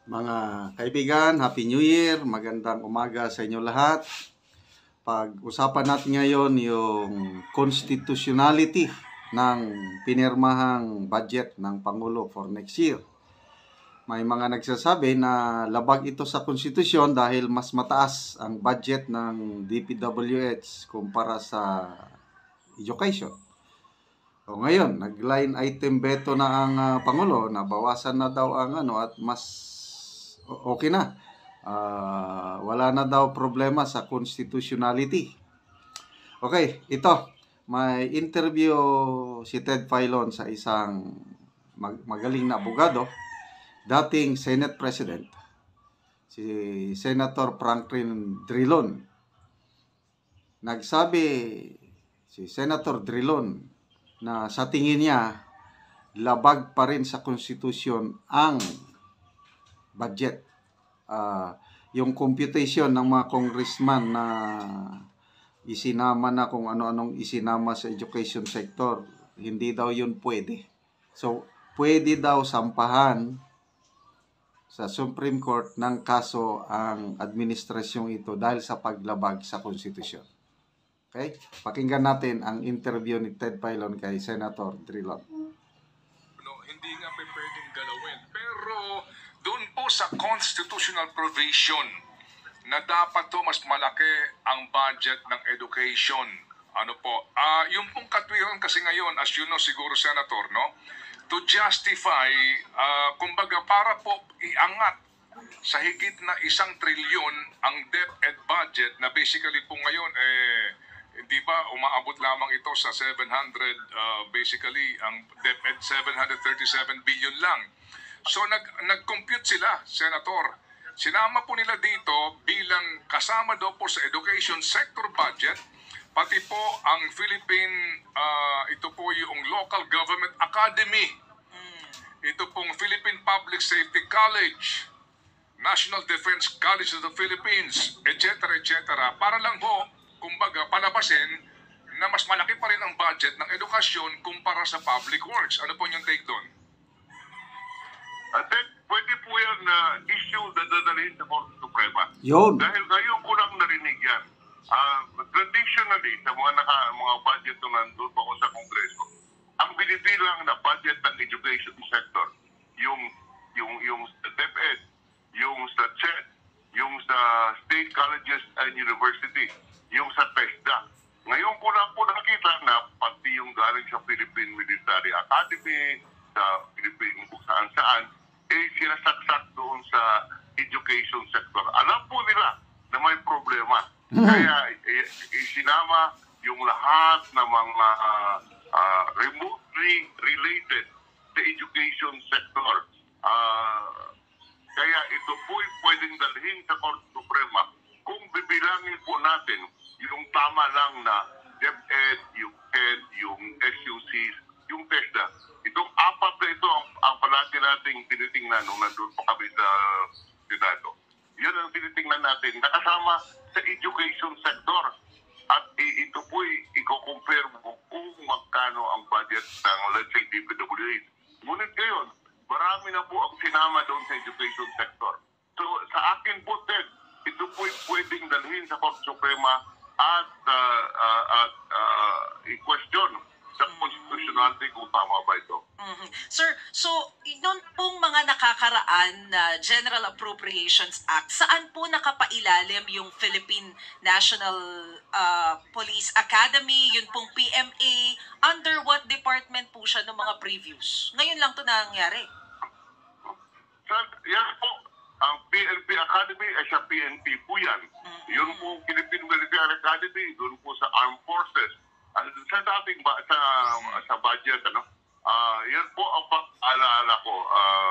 Mga kaibigan, Happy New Year! Magandang umaga sa inyo lahat. Pag-usapan natin ngayon yung constitutionality ng pinirmahang budget ng Pangulo for next year. May mga nagsasabi na labag ito sa konstitusyon dahil mas mataas ang budget ng DPWH kumpara sa education. O ngayon, nag-line item veto na ang Pangulo na bawasan na daw ang at mas okay na. Wala na daw problema sa constitutionality. Okay, ito. May interview si Ted Filon sa isang magaling na abogado, dating Senate President, si Senator Franklin Drilon. Nagsabi si Senator Drilon na sa tingin niya, labag pa rin sa konstitusyon ang budget. Yung computation ng mga congressman na isinama na kung ano-anong isinama sa education sector, hindi daw yun pwede. So, pwede daw sampahan sa Supreme Court ng kaso ang administrasyong ito dahil sa paglabag sa konstitusyon. Okay? Pakinggan natin ang interview ni Ted Filon kay Senator Drilon. Hindi nga pwedeng galawin. Pero doon po sa constitutional provision na dapat to mas malaki ang budget ng education. Yung pong katwiran kasi ngayon, as you know siguro, Senator, no? To justify, kumbaga para po iangat sa higit na 1 trilyon ang DepEd budget na basically po ngayon, di ba, umaabot lamang ito sa 700, basically, ang DepEd 737 billion lang. So, nag-compute sila, Senator. Sinama po nila dito bilang kasama daw po sa education sector budget, pati po ang Philippine, ito po yung Local Government Academy, ito pong Philippine Public Safety College, National Defense College of the Philippines, etc., etc., para lang po, kumbaga, palabasin na mas malaki pa rin ang budget ng edukasyon kumpara sa public works. Ano po yung take doon? At pwede po yan na issue na dadalhin sa Korte Suprema. Yun. Dahil ngayon ko lang narinig yan. Traditionally, sa mga budget na nandun pa ko sa Kongreso, ang binibilang na budget ng education sector, yung sa DepEd, yung sa CHED, yung sa state colleges and university, yung sa TESDA. Ngayon ko lang po nakita na pati yung galing sa Philippine Military Academy, sa Philippine kung saan-saan, sinasaksak doon sa education sector. Alam po nila na may problema. Kaya isinama yung lahat ng mga remotely related sa education sector. Kaya ito po'y pwedeng dalhin sa Korte Suprema kung bibilangin po natin yung tama lang na DepEd, yung CHED, yung SUCs, yung TESDA. Itong apat na ito ang palagi nating tinitingnan nung nandun pa kami sa Senado. Yan ang tinitingnan natin, nakasama sa education sector. At ito po'y i-compare mo kung magkano ang budget ng, let's say, DPWH. Ngunit ngayon, marami na po ang sinama doon sa education sector. So, sa akin po, Ted, ito po'y pwedeng dalhin sa Korte Suprema at i-question sa constitutionality kung tama ba ito. Sir, so noon pong mga nakakaraan na General Appropriations Act, saan po nakapailalim yung Philippine National Police Academy, yun pong PMA, under what department po siya ng mga previews? Ngayon lang to nangyari. Sir, yan po, ang PNP Academy ay sa PNP po yan. Yun po Philippine Military Academy, doon po sa Armed Forces. Sa dating sa budget, yan po ang pag-alala ko.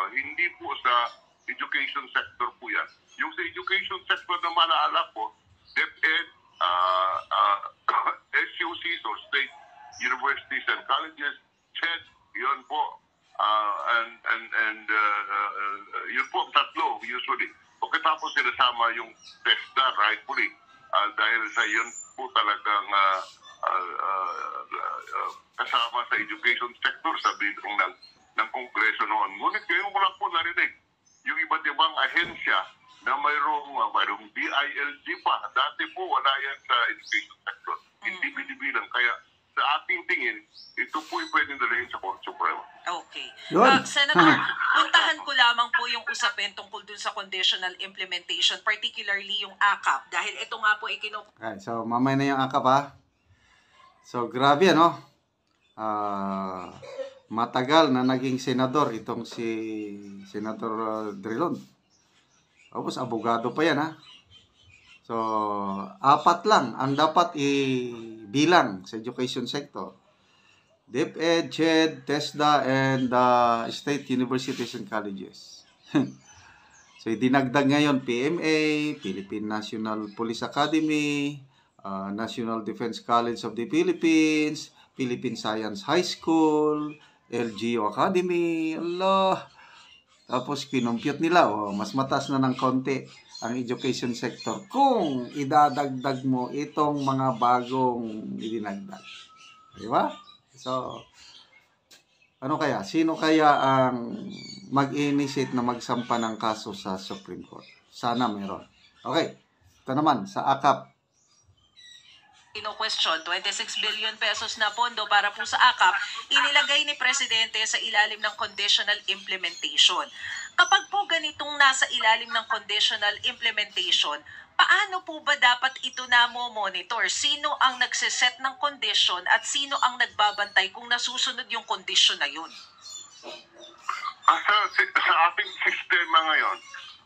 Hindi po sa education sector po yan. Yung sa education sector na malaala ko, DepEd, SUCs or state universities and colleges, CHED, yun po. Yun po ang tatlo usually. Pagkatapos sinasama yung TESDA rightfully dahil sa yun po talagang kasama sa education sector sa bidong ng Kongreso noon. Ngunit ngayon ko lang po narinig yung iba't ibang ahensya na mayroong DILG pa. Dati po wala yan sa education sector. Hindi binibilang. Kaya sa ating tingin, ito po ay pwedeng dalhin sa Korte Suprema. Okay. Yun. Senator, puntahan ko lamang po yung usapin tungkol dun sa conditional implementation, particularly yung AKAP. Dahil ito nga po Okay, so mamaya na yung akap ha. So grabe ano. Matagal na naging senador itong si Senador Drilon. Tapos abogado pa yan ha. So 4 lang ang dapat ibilang sa education sector. DepEd, CHED, TESDA, and State Universities and Colleges. So, dinagdag ngayon PMA, Philippine National Police Academy, National Defense College of the Philippines, Philippine Science High School, LGU Academy, Allah. Tapos, kinumpute nila, mas mataas na ng konti ang education sector kung idadagdag mo itong mga bagong idinagdag. Di ba? So, ano kaya? Sino kaya ang mag-initiate na magsampa ng kaso sa Supreme Court? Sana meron. Okay. Ito naman, sa AKAP. question, 26 billion pesos na pondo para po sa AKAP, inilagay ni Presidente sa ilalim ng conditional implementation. Kapag po ganitong nasa ilalim ng conditional implementation, paano po ba dapat ito monitor? Sino ang nagsiset ng condition at sino ang nagbabantay kung nasusunod yung condition na yun? Sa ating sistema ngayon,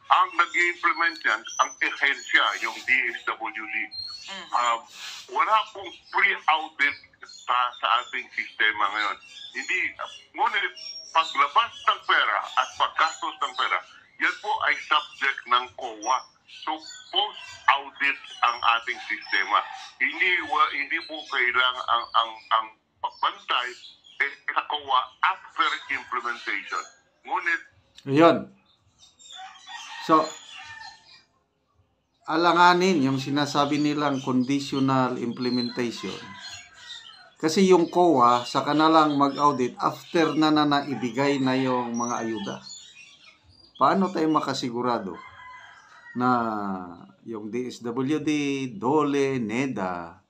ang nag-i-implement yan, ang ehensya, yung DSWD. Wala pong pre-audit sa ating sistema ngayon. Hindi, ngunit paglabas ng pera at paggastos ng pera, yan po ay subject ng COA. So, post-audit ang ating sistema. Hindi po kailangan ang pagbantay sa COA after implementation. Ngunit, Ayun. So, alanganin yung sinasabi nilang conditional implementation. Kasi yung COA, sa kanalang mag-audit after na naibigay na yung mga ayuda. Paano tayo makasigurado na yung DSWD, DOLE, NEDA,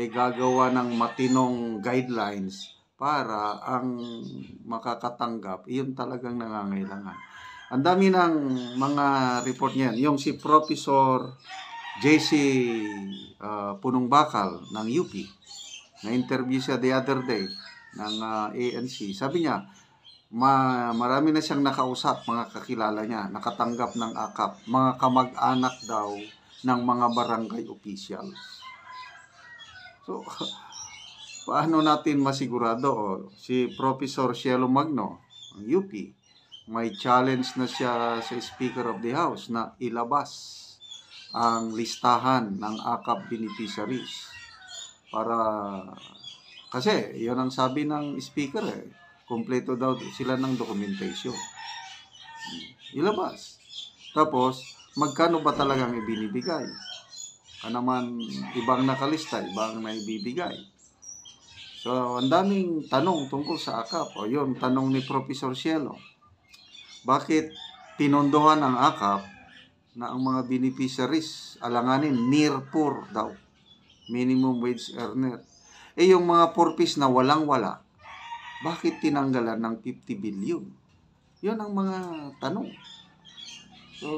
gagawa ng matinong guidelines para ang makakatanggap, iyon talagang nangangailangan. Ang dami ng mga report niyan. Yung si Professor JC Punong Bakal ng UP, na-interview siya the other day ng ANC. Sabi niya, marami na siyang nakausap, mga kakilala niya, nakatanggap ng AKAP, mga kamag-anak daw ng mga barangay officials. So, paano natin masigurado? Si Professor Cielo Magno, ng UP, may challenge na siya sa Speaker of the House na ilabas ang listahan ng AKAP beneficiaries. Kasi, yun ang sabi ng Speaker kumpleto daw sila ng documentation. Ilabas. Tapos, magkano ba talagang ibinibigay? Naman, ibang nakalista, ibang naibibigay. So, ang daming tanong tungkol sa AKAP. O yun, tanong ni Professor Cielo. Bakit pinondohan ang AKAP na ang mga beneficiaries, alanganin, near poor daw. Minimum wage earner. Yung mga purpose na walang-wala, bakit tinanggalan ng 50 billion? Yun ang mga tanong. So,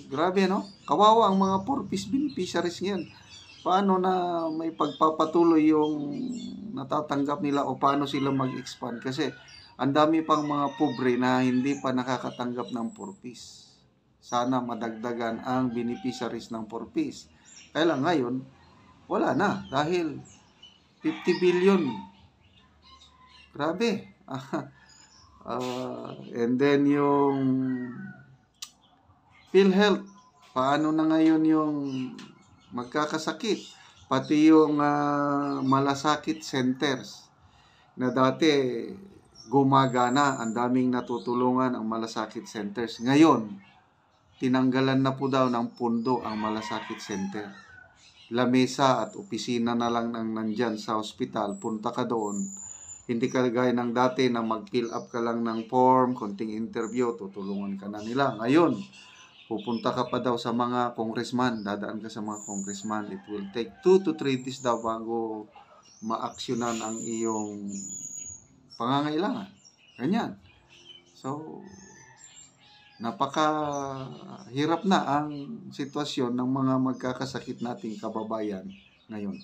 grabe no? Kawawa ang mga purpose beneficiaries ngayon. Paano na may pagpapatuloy yung natatanggap nila o paano sila mag-expand? Kasi ang dami pang mga pobre na hindi pa nakakatanggap ng purpose. Sana madagdagan ang beneficiaries ng purpose. Kaya lang ngayon, wala na dahil 50 billion. Grabe. And then yung PhilHealth, paano na ngayon yung magkakasakit? Pati yung malasakit centers na dati gumagana, ang daming natutulungan ang malasakit centers. Ngayon, tinanggalan na po daw ng pundo ang malasakit center. Lamesa at opisina na lang ang nandyan sa ospital, punta ka doon. Hindi ka gaya ng dati na mag-fill up ka lang ng form, konting interview, tutulungan ka na nila. Ngayon, pupunta ka pa daw sa mga congressman, dadaan ka sa mga congressman. It will take 2 to 3 days daw bago maaksyonan ang iyong pangangailangan. Ganyan. So, napakahirap na ang sitwasyon ng mga magkakasakit nating kababayan ngayon.